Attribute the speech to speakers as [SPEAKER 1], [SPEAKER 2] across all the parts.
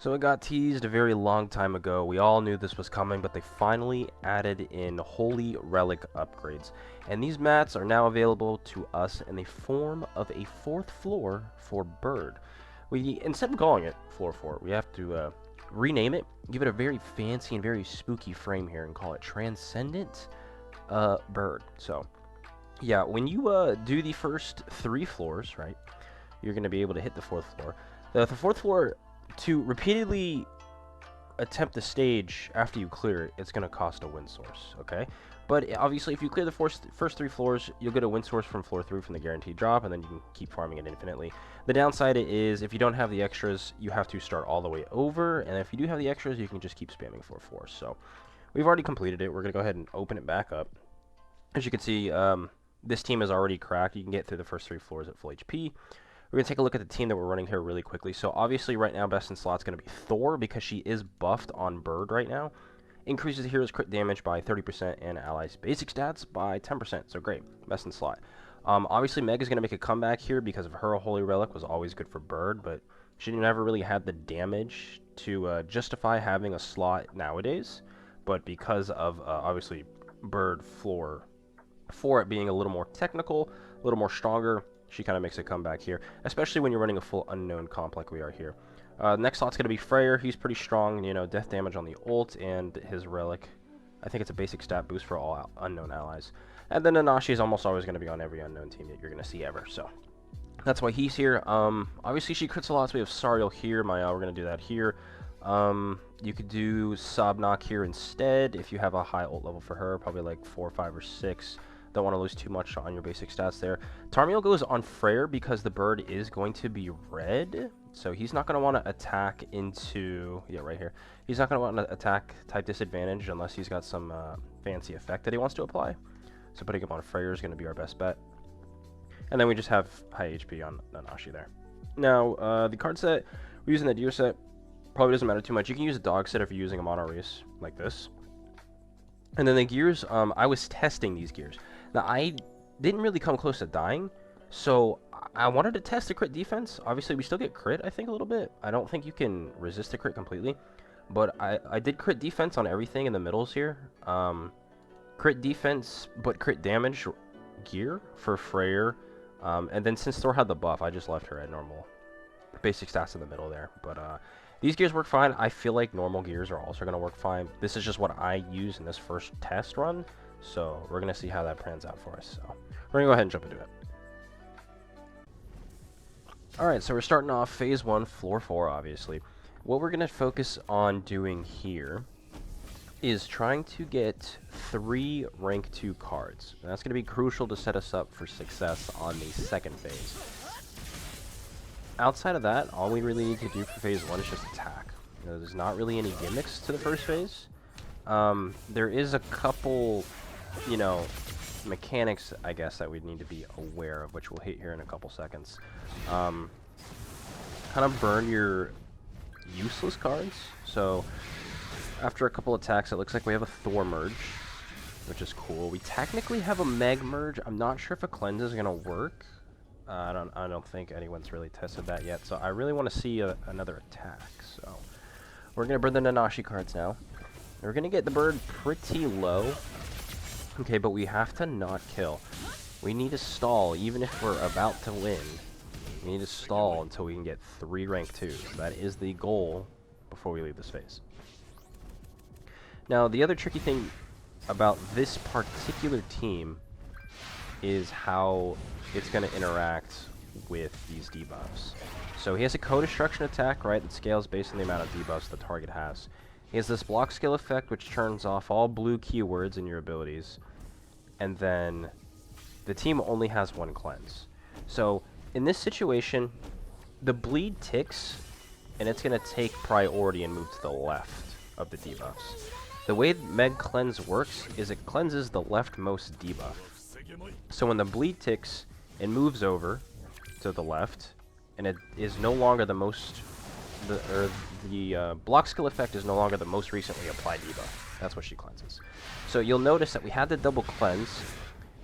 [SPEAKER 1] So it got teased a very long time ago. We all knew this was coming, but they finally added in Holy Relic upgrades. And these mats are now available to us in the form of a 4th floor for Bird. Instead of calling it floor 4, we have to rename it, give it a very fancy and very spooky frame here, and call it Transcendent Bird. So, yeah, when you do the first 3 floors, right, you're going to be able to hit the 4th floor. The 4th floor, to repeatedly attempt the stage after you clear it, it's going to cost a win source, okay? But obviously, if you clear the first 3 floors, you'll get a win source from floor 3 from the guaranteed drop, and then you can keep farming it infinitely. The downside is, if you don't have the extras, you have to start all the way over, and if you do have the extras, you can just keep spamming floor 4. So, we've already completed it. We're going to go ahead and open it back up. As you can see, this team is already cracked. You can get through the first 3 floors at full HP. We're going to take a look at the team that we're running here really quickly. So obviously right now best in slot is going to be Thor because she is buffed on Bird right now. Increases the hero's crit damage by 30% and allies' basic stats by 10%. So great, best in slot. Obviously Meg is going to make a comeback here because of her Holy Relic was always good for Bird, but she never really had the damage to justify having a slot nowadays. But because of obviously Bird floor 4 it being a little more technical, a little more stronger, she kind of makes a comeback here, especially when you're running a full unknown comp like we are here. Next slot's going to be Freyr. He's pretty strong, you know, death damage on the ult and his relic. I think it's a basic stat boost for all unknown allies. And then Nanashi is almost always going to be on every unknown team that you're going to see ever, so that's why he's here. Obviously she crits a lot, so we have Sariel here. We're going to do that here. You could do Sobnok here instead if you have a high ult level for her, probably like 4, 5, or 6. Don't want to lose too much on your basic stats there. Tarmiel goes on Freyr because the bird is going to be red. So he's not going to want to attack into... Yeah, right here. He's not going to want to attack type disadvantage unless he's got some fancy effect that he wants to apply. So putting him on Freyr is going to be our best bet. And then we just have high HP on Nanashi there. Now, the card set, we're using the deer set. Probably doesn't matter too much. You can use a dog set if you're using a mono race like this. And then the gears, I was testing these gears. Now, I didn't really come close to dying, so I wanted to test the crit defense. Obviously, we still get crit, I think, a little bit. I don't think you can resist the crit completely, but I did crit defense on everything in the middles here. Crit defense, but crit damage gear for Freyr. And then since Thor had the buff, I just left her at normal basic stats in the middle there. But these gears work fine. I feel like normal gears are also going to work fine. This is just what I use in this first test run. So we're going to see how that pans out for us. So we're going to go ahead and jump into it. Alright, so we're starting off Phase 1, Floor 4, obviously. What we're going to focus on doing here is trying to get 3 Rank 2 cards. And that's going to be crucial to set us up for success on the second phase. Outside of that, all we really need to do for Phase 1 is just attack. You know, there's not really any gimmicks to the first phase. There is a couple... you know, mechanics, I guess, that we need to be aware of, which we'll hit here in a couple seconds. Kind of burn your useless cards. So, after a couple attacks, it looks like we have a Thor merge, which is cool. We technically have a Meg merge. I'm not sure if a cleanse is gonna work. I don't think anyone's really tested that yet. So I really want to see another attack. So we're gonna burn the Nanashi cards now. We're gonna get the bird pretty low. Okay, but we have to not kill. We need to stall, even if we're about to win. We need to stall until we can get 3 rank 2s. That is the goal before we leave this phase. Now, the other tricky thing about this particular team is how it's going to interact with these debuffs. So he has a co-destruction attack, right, that scales based on the amount of debuffs the target has. He has this block skill effect, which turns off all blue keywords in your abilities. And then the team only has 1 cleanse. So in this situation, the bleed ticks, and it's going to take priority and move to the left of the debuffs. The way Meg Cleanse works is it cleanses the leftmost debuff. So when the bleed ticks, it moves over to the left, and it is no longer the most... The block skill effect is no longer the most recently applied debuff. That's what she cleanses. So you'll notice that we had the double cleanse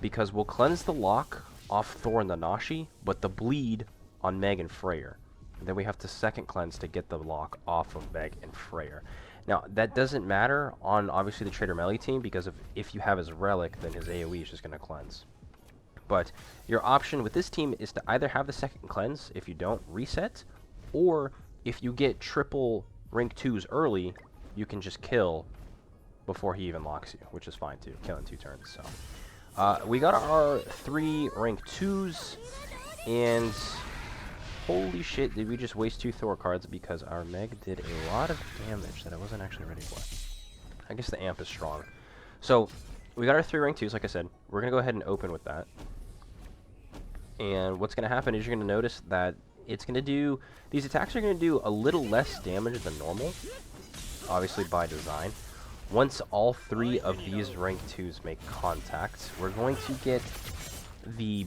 [SPEAKER 1] because we'll cleanse the lock off Thor and Nanashi, but the bleed on Meg and Freyr. Then we have to second cleanse to get the lock off of Meg and Freyr. Now, that doesn't matter on, obviously, the Trader Melee team, because if you have his Relic, then his AoE is just going to cleanse. But your option with this team is to either have the second cleanse, if you don't, reset, or if you get triple rank 2s early, you can just kill before he even locks you, which is fine too, kill in 2 turns. So we got our 3 rank 2s, and holy shit, did we just waste 2 Thor cards because our Meg did a lot of damage that I wasn't actually ready for. I guess the amp is strong. So we got our 3 rank 2s, like I said. We're going to go ahead and open with that. And what's going to happen is you're going to notice that it's going to do... These attacks are going to do a little less damage than normal, obviously by design. Once all 3 of these rank 2s make contact, we're going to get the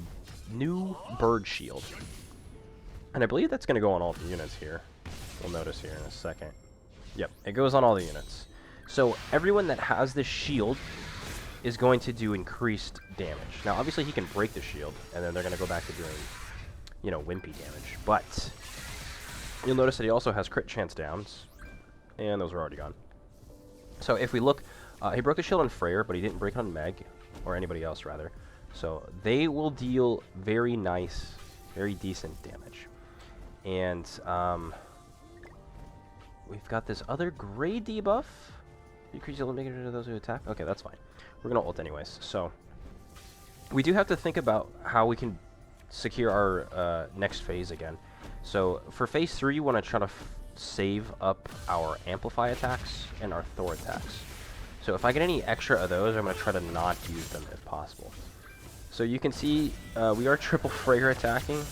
[SPEAKER 1] new Bird Shield. And I believe that's going to go on all the units here. We'll notice here in a second. Yep, it goes on all the units. So everyone that has this shield is going to do increased damage. Now, obviously, he can break the shield, and then they're going to go back to doing, you know, wimpy damage. But you'll notice that he also has crit chance downs, and those are already gone. So if we look, he broke the shield on Freyr, but he didn't break it on Meg, or anybody else, rather. So they will deal very nice, very decent damage. And we've got this other gray debuff. Decrease the limit to those who attack. Okay, that's fine. We're going to ult anyways. So we do have to think about how we can secure our next phase again. So for phase 3, you want to try to save up our amplify attacks and our Thor attacks. So if I get any extra of those, I'm going to try to not use them if possible. So you can see we are triple Freyr attacking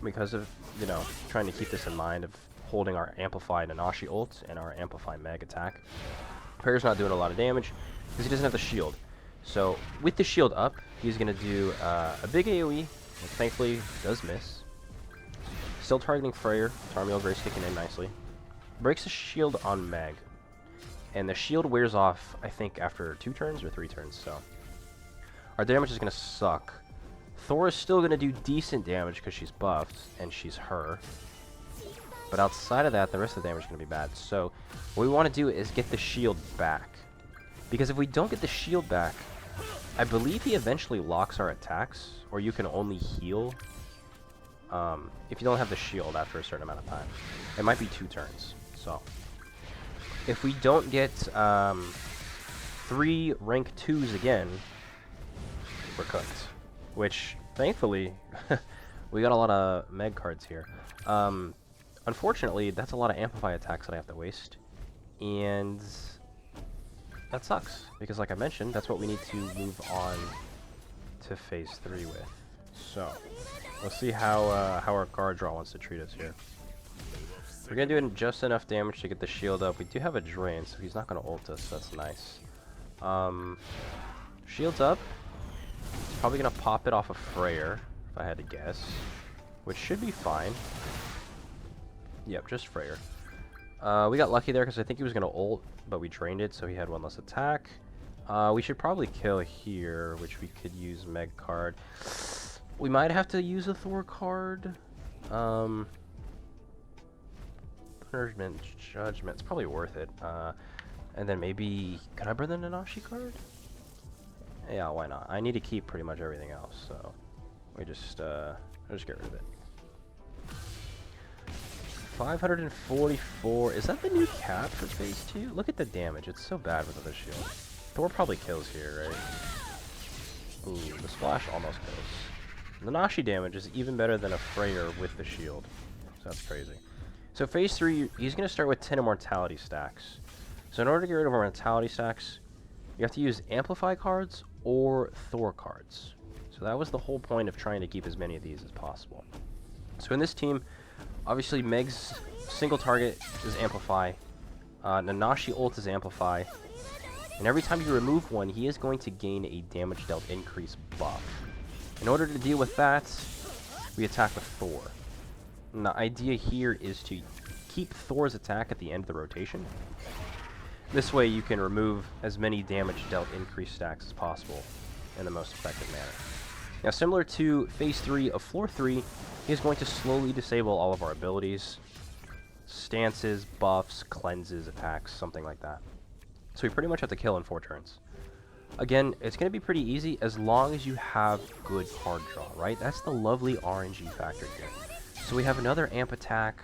[SPEAKER 1] because of, you know, trying to keep this in mind of holding our amplify Nanashi ult and our amplify Meg attack. Freyr's not doing a lot of damage because he doesn't have the shield. So with the shield up, he's going to do a big AoE, which thankfully does miss. Still targeting Freyr. Tarmiel Grace kicking in nicely. Breaks the shield on Meg. And the shield wears off, I think, after 2 turns or 3 turns, so our damage is going to suck. Thor is still going to do decent damage because she's buffed, and she's her. But outside of that, the rest of the damage is going to be bad. So what we want to do is get the shield back. Because if we don't get the shield back, I believe he eventually locks our attacks, or you can only heal if you don't have the shield after a certain amount of time. It might be 2 turns. So if we don't get 3 rank 2s again, we're cooked. Which, thankfully, we got a lot of Meg cards here. Unfortunately, that's a lot of amplify attacks that I have to waste. And that sucks. Because like I mentioned, that's what we need to move on to phase 3 with. So we'll see how our card draw wants to treat us here. We're going to do just enough damage to get the shield up. We do have a drain, so he's not going to ult us. So that's nice. Shield's up. He's probably going to pop it off of Freyr, if I had to guess. Which should be fine. Yep, just Freyr. We got lucky there because I think he was going to ult, but we drained it, so he had 1 less attack. We should probably kill here, which we could use Meg card. We might have to use a Thor card. Punishment, Judgment. It's probably worth it. And then maybe... Could I burn the Nanashi card? Yeah, why not? I need to keep pretty much everything else, so... We just, I'll just get rid of it. 544. Is that the new cap for phase 2? Look at the damage. It's so bad without the shield. Thor probably kills here, right? Ooh, the splash almost kills. The Nanashi damage is even better than a Freyr with the shield. So that's crazy. So phase 3, he's going to start with 10 immortality stacks. So in order to get rid of immortality stacks, you have to use Amplify cards or Thor cards. So that was the whole point of trying to keep as many of these as possible. So in this team, obviously Meg's single target is Amplify. Nanashi ult is Amplify. And every time you remove one, he is going to gain a damage dealt increase buff. In order to deal with that, we attack with Thor. And the idea here is to keep Thor's attack at the end of the rotation. This way you can remove as many damage dealt increase stacks as possible in the most effective manner. Now, similar to Phase 3 of Floor 3, he is going to slowly disable all of our abilities. Stances, buffs, cleanses, attacks, something like that. So we pretty much have to kill in 4 turns. Again, it's going to be pretty easy as long as you have good card draw, right? That's the lovely RNG factor here. So we have another amp attack.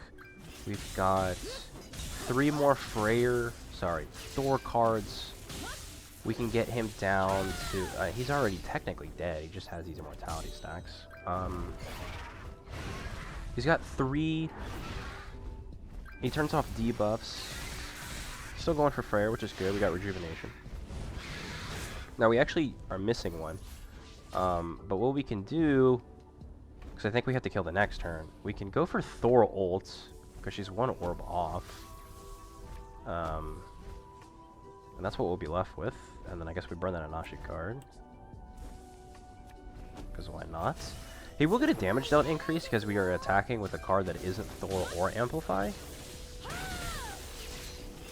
[SPEAKER 1] We've got 3 more Thor cards. We can get him down to... he's already technically dead. He just has these immortality stacks. He's got 3... He turns off debuffs. Still going for Freyr, which is good. We got rejuvenation. Now, we actually are missing one. But what we can do... Because I think we have to kill the next turn. We can go for Thor ult, because she's 1 orb off. And that's what we'll be left with. And then I guess we burn that Anashi card. Because why not? He will get a damage dealt increase because we are attacking with a card that isn't Thor or Amplify.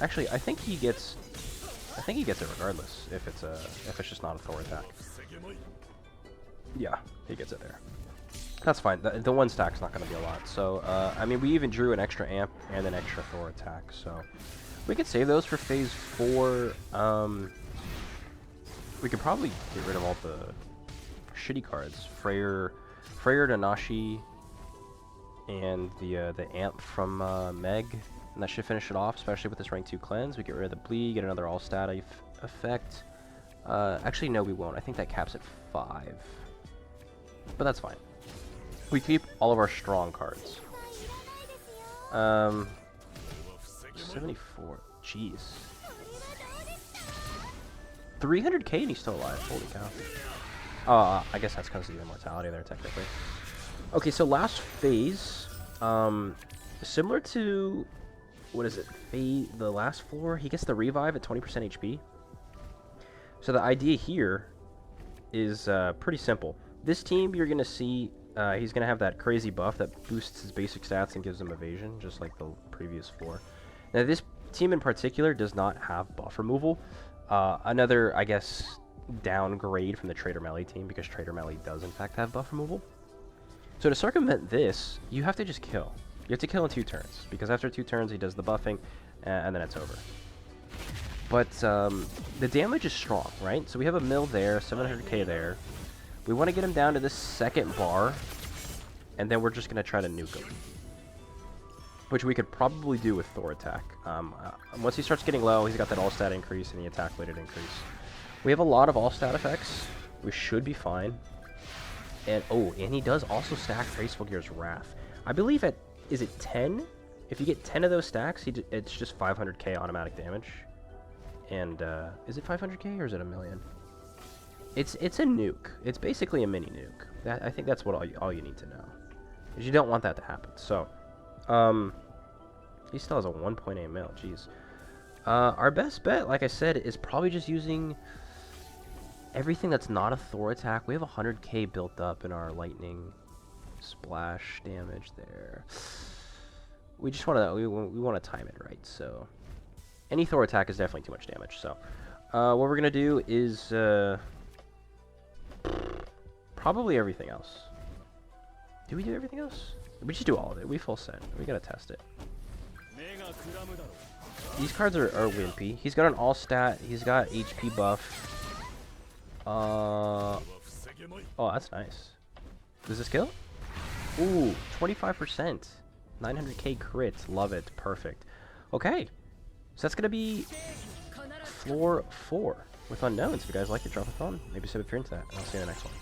[SPEAKER 1] Actually, I think he gets it regardless if it's just not a Thor attack. Yeah, he gets it there. That's fine. The 1 stack's not going to be a lot. So, I mean, we even drew an extra amp and an extra Thor attack. So, we could save those for Phase 4. We could probably get rid of all the shitty cards. Freyr Nanashi, and the amp from Meg. And that should finish it off, especially with this rank 2 cleanse. We get rid of the bleed, get another all-stat effect. Actually, no, we won't. I think that caps at 5. But that's fine. We keep all of our strong cards. 74. Jeez. 300k and he's still alive. Holy cow. I guess that's because of the immortality there, technically. Okay, so last phase. Similar to... What is it? The last floor, he gets the revive at 20% HP. So the idea here is pretty simple. This team, you're going to see, he's going to have that crazy buff that boosts his basic stats and gives him evasion, just like the previous floor. Now, this team in particular does not have buff removal. Another, I guess, downgrade from the Trader Melee team, because Trader Melee does, in fact, have buff removal. So to circumvent this, you have to just kill. You have to kill in 2 turns, because after 2 turns he does the buffing, and then it's over. But the damage is strong, right? So we have a mill there, 700k there. We want to get him down to this 2nd bar, and then we're just going to try to nuke him. Which we could probably do with Thor attack. Once he starts getting low, he's got that all-stat increase and the attack-weighted increase. We have a lot of all-stat effects. We should be fine. And he does also stack Graceful Gear's Wrath. I believe at... Is it 10? If you get 10 of those stacks, it's just 500k automatic damage. And, is it 500k or is it a million? It's a nuke. It's basically a mini nuke. I think that's what all you need to know. Is you don't want that to happen. So, he still has a 1.8 mil. Jeez. Our best bet, like I said, is probably just using everything that's not a Thor attack. We have 100k built up in our lightning splash damage there. We just want to we want to time it right. So any Thor attack is definitely too much damage. So what we're gonna do is probably everything else. Do we do everything else? We just do all of it. We full set. We gotta test it. These cards are wimpy. He's got an all stat. He's got HP buff. Oh, that's nice. Does this kill? Ooh, 25%. 900k crits. Love it. Perfect. Okay. So that's going to be floor 4 with unknowns. If you guys like it, drop a thumb. Maybe sub if you're into that. And I'll see you in the next one.